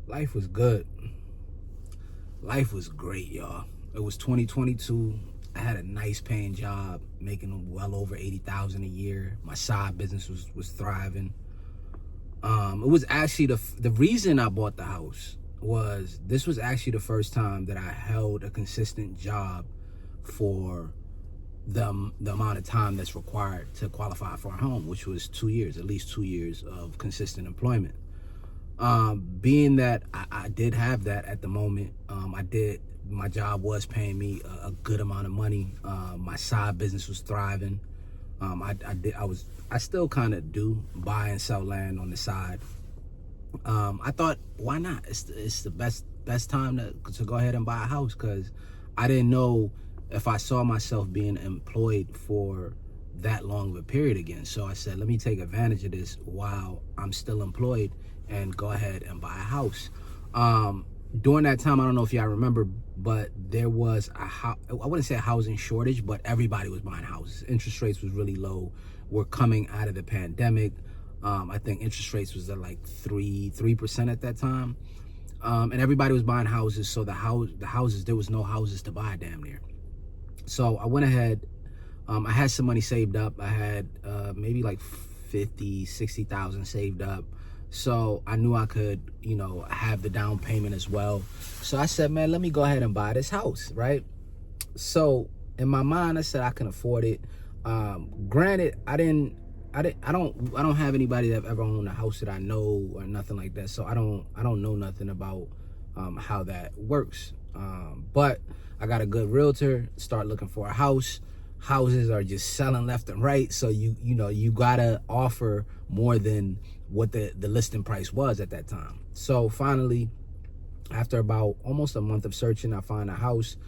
Life was good. Life was great, y'all. It was 2022. I had a nice paying job, making well over 80,000 a year. My side business was thriving. It was actually the reason I bought the house was this was actually the first time that I held a consistent job for the amount of time that's required to qualify for a home, which was 2 years, at least 2 years of consistent employment. Being that I did have that at the moment, my job was paying me a good amount of money. My side business was thriving. I still kind of do buy and sell land on the side. I thought, why not? It's the best time to go ahead and buy a house, because I didn't know if I saw myself being employed for that long of a period again. So I said, let me take advantage of this while I'm still employed and go ahead and buy a house. During that time, I don't know if y'all remember, but there was I wouldn't say a housing shortage, but everybody was buying houses. Interest rates was really low. We're coming out of the pandemic. I think interest rates was at like 3% at that time. And everybody was buying houses. So the houses, there was no houses to buy damn near. So I went ahead. I had some money saved up. I had maybe like 50,000-60,000 saved up. So I knew I could, have the down payment as well. So I said, man, let me go ahead and buy this house, right? So in my mind, I said I can afford it. Granted, I don't have anybody that ever owned a house that I know or nothing like that. So I don't know nothing about how that works. But I got a good realtor, start looking for a house. Houses are just selling left and right. So you gotta offer more than what the listing price was at that time. So finally, after about almost a month of searching, I find a house.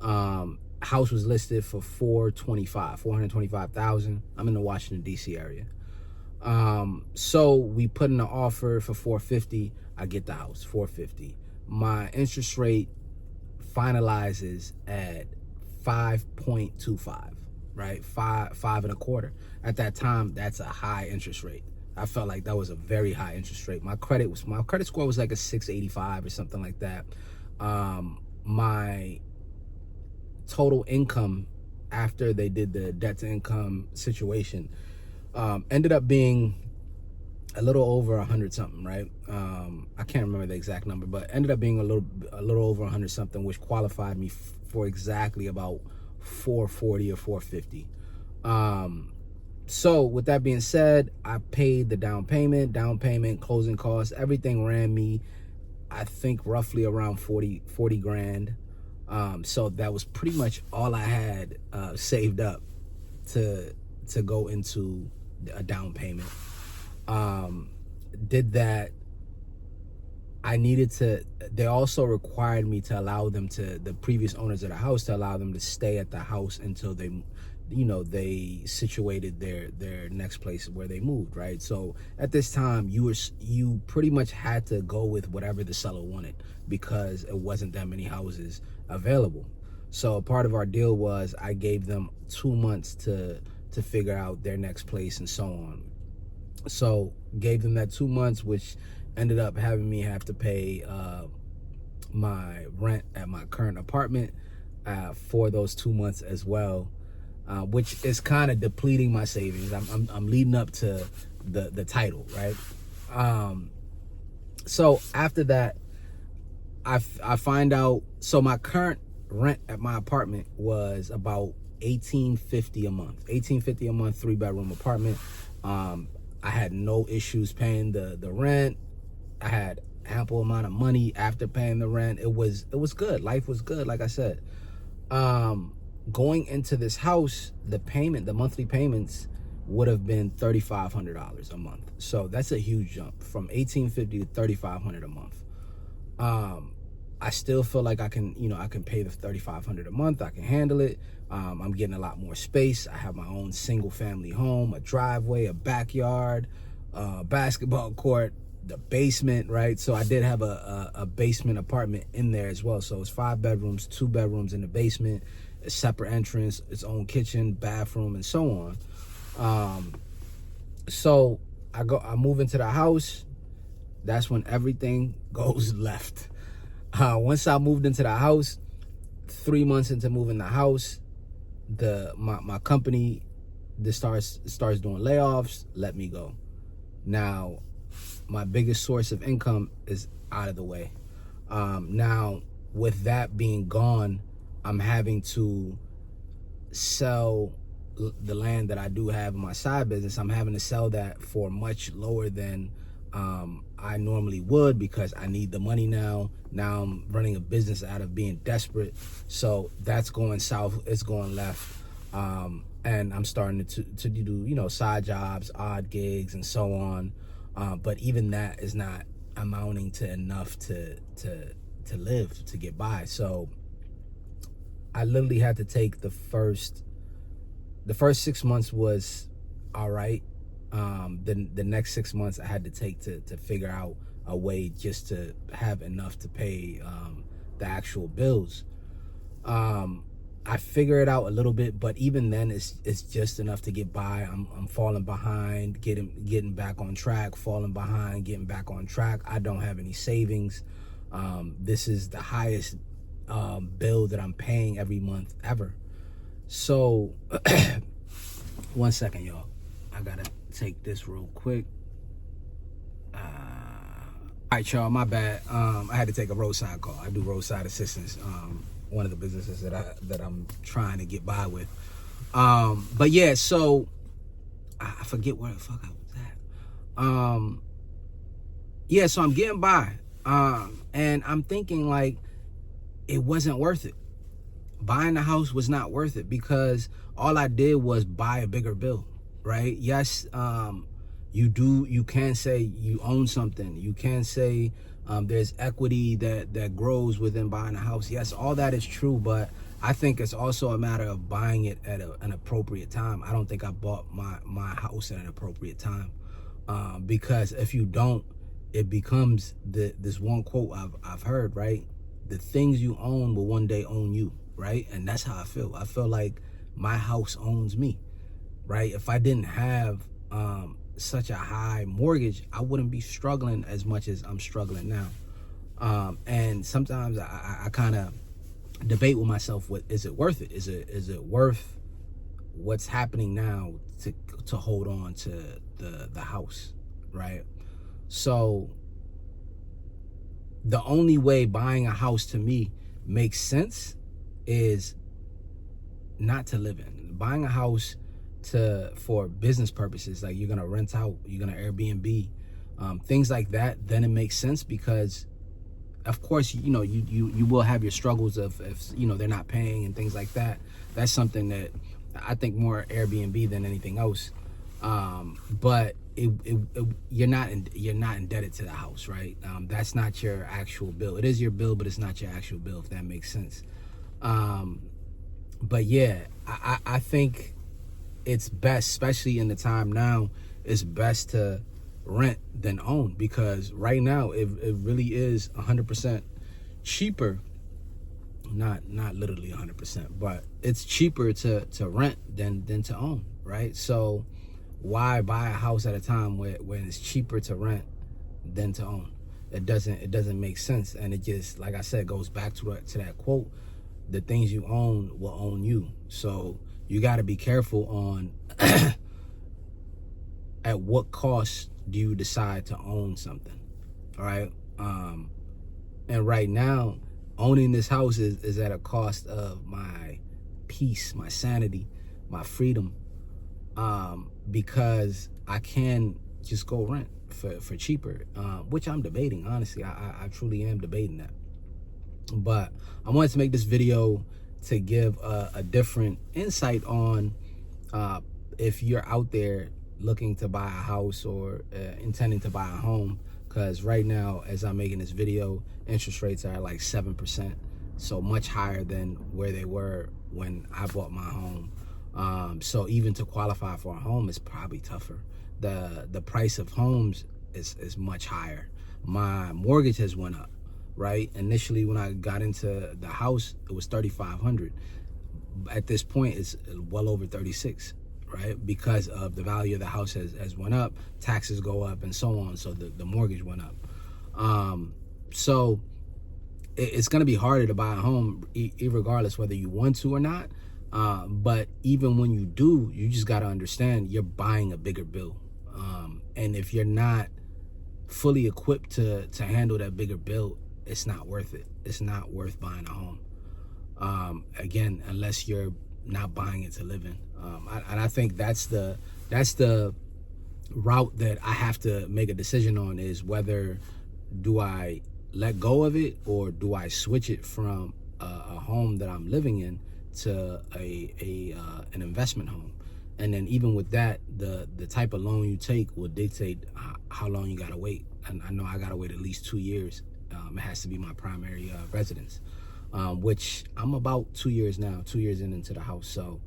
House was listed for $425,000. I'm in the Washington DC area. So we put in an offer for $450. I get the house, $450. My interest rate finalizes at 5.25, right? Five and a quarter. At that time, that's a high interest rate. I felt like that was a very high interest rate. My credit score was like a 685 or something like that. My total income after they did the debt to income situation ended up being a little over 100 something, right? I can't remember the exact number, but ended up being a little over 100 something, which qualified me for exactly about 440 or 450. So with that being said, I paid the down payment, closing costs, everything ran me, I think roughly around 40 grand. So that was pretty much all I had saved up to go into a down payment. Did that. I needed to, they also required me to allow them the previous owners of the house, to allow them to stay at the house until they situated their next place where they moved, right? So at this time, you pretty much had to go with whatever the seller wanted, because it wasn't that many houses available. So part of our deal was I gave them 2 months to figure out their next place and so on. So gave them that 2 months, which ended up having me have to pay my rent at my current apartment for those 2 months as well, which is kind of depleting my savings. I'm leading up to the title, right? So after that, I find out, so my current rent at my apartment was about $1,850 a month. $1,850 a month, 3-bedroom apartment. I had no issues paying the rent. I had ample amount of money after paying the rent. It was good. Life was good, like I said. Going into this house, the monthly payments would have been $3,500 a month. So that's a huge jump from $1,850 to $3,500 a month. I still feel like I can pay the $3,500 a month. I can handle it. I'm getting a lot more space. I have my own single family home, a driveway, a backyard, basketball court, the basement, right? So I did have a basement apartment in there as well. So it's 5 bedrooms, 2 bedrooms in the basement, a separate entrance, its own kitchen, bathroom, and so on. So I move into the house. that's when everything goes left. Once I moved into the house, 3 months into moving the house, my company starts doing layoffs, let me go. Now, my biggest source of income is out of the way. Now, with that being gone, I'm having to sell the land that I do have in my side business. I'm having to sell that for much lower than I normally would, because I need the money now. Now I'm running a business out of being desperate. So that's going south, it's going left. And I'm starting to do, you know, side jobs, odd gigs, and so on. But even that is not amounting to enough to live, to get by. So I literally had to take the first 6 months was all right. The next 6 months I had to take to figure out a way just to have enough to pay the actual bills. I figure it out a little bit, but even then it's just enough to get by. I'm falling behind, getting back on track, falling behind, getting back on track. I don't have any savings. This is the highest bill that I'm paying every month ever. So 1 second, y'all. I gotta take this real quick. All right, y'all, my bad. I had to take a roadside call. I do roadside assistance. One of the businesses that I'm trying to get by with. But yeah, so I forget where the fuck I was at. Yeah, so I'm getting by. And I'm thinking, like, it wasn't worth it. Buying the house was not worth it, because all I did was buy a bigger bill, right? Yes, you can say you own something. You can say there's equity that grows within buying a house. Yes, all that is true, but I think it's also a matter of buying it at an appropriate time. I don't think I bought my house at an appropriate time, because if you don't, it becomes this one quote I've heard, right? The things you own will one day own you, right? And that's how I feel. I feel like my house owns me, right? If I didn't have such a high mortgage, I wouldn't be struggling as much as I'm struggling now. And sometimes I kind of debate with myself, is it worth it? Is it worth what's happening now to hold on to the house, right? So the only way buying a house to me makes sense is not to live in. Buying a house for business purposes, like you're gonna rent out, you're gonna Airbnb, things like that, then it makes sense, because of course, you know, you will have your struggles of if you know they're not paying and things like that. That's something that I think more Airbnb than anything else. But you're not indebted to the house, right? That's not your actual bill. It is your bill, but it's not your actual bill, if that makes sense. But yeah, I think it's best, especially in the time now, it's best to rent than own, because right now it really is 100% cheaper. Not literally 100%, but it's cheaper to rent than to own, right? So why buy a house at a time when it's cheaper to rent than to own? It doesn't make sense. And it just, like I said, goes back to that quote: the things you own will own you. So you got to be careful on at what cost do you decide to own something, all right? And right now, owning this house is at a cost of my peace, my sanity, my freedom, because I can just go rent for cheaper, which I'm debating, honestly. I truly am debating that. But I wanted to make this video to give a different insight on if you're out there looking to buy a house or intending to buy a home, because right now, as I'm making this video, interest rates are like 7%, so much higher than where they were when I bought my home. So even to qualify for a home is probably tougher. The price of homes is much higher. My mortgage has went up, right? Initially, when I got into the house, it was $3,500. At this point, it's well over 36, right? Because of the value of the house has went up, taxes go up, and so on. So the mortgage went up. So it's going to be harder to buy a home, regardless whether you want to or not. But even when you do, you just got to understand you're buying a bigger bill. And if you're not fully equipped to handle that bigger bill, it's not worth it. It's not worth buying a home. Again, unless you're not buying it to live in. And I think that's the route that I have to make a decision on, is whether do I let go of it or do I switch it from a home that I'm living in to an investment home. And then even with that, the type of loan you take will dictate how long you gotta wait. And I know I gotta wait at least 2 years. It has to be my primary residence, which I'm about 2 years now, 2 years into the house. So,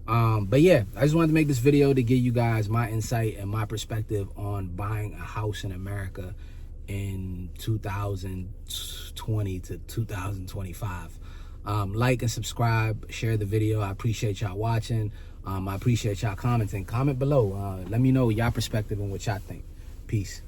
but yeah, I just wanted to make this video to give you guys my insight and my perspective on buying a house in America in 2020 to 2025. Like and subscribe, share the video. I appreciate y'all watching. I appreciate y'all commenting. Comment below. Let me know y'all perspective and what y'all think. Peace.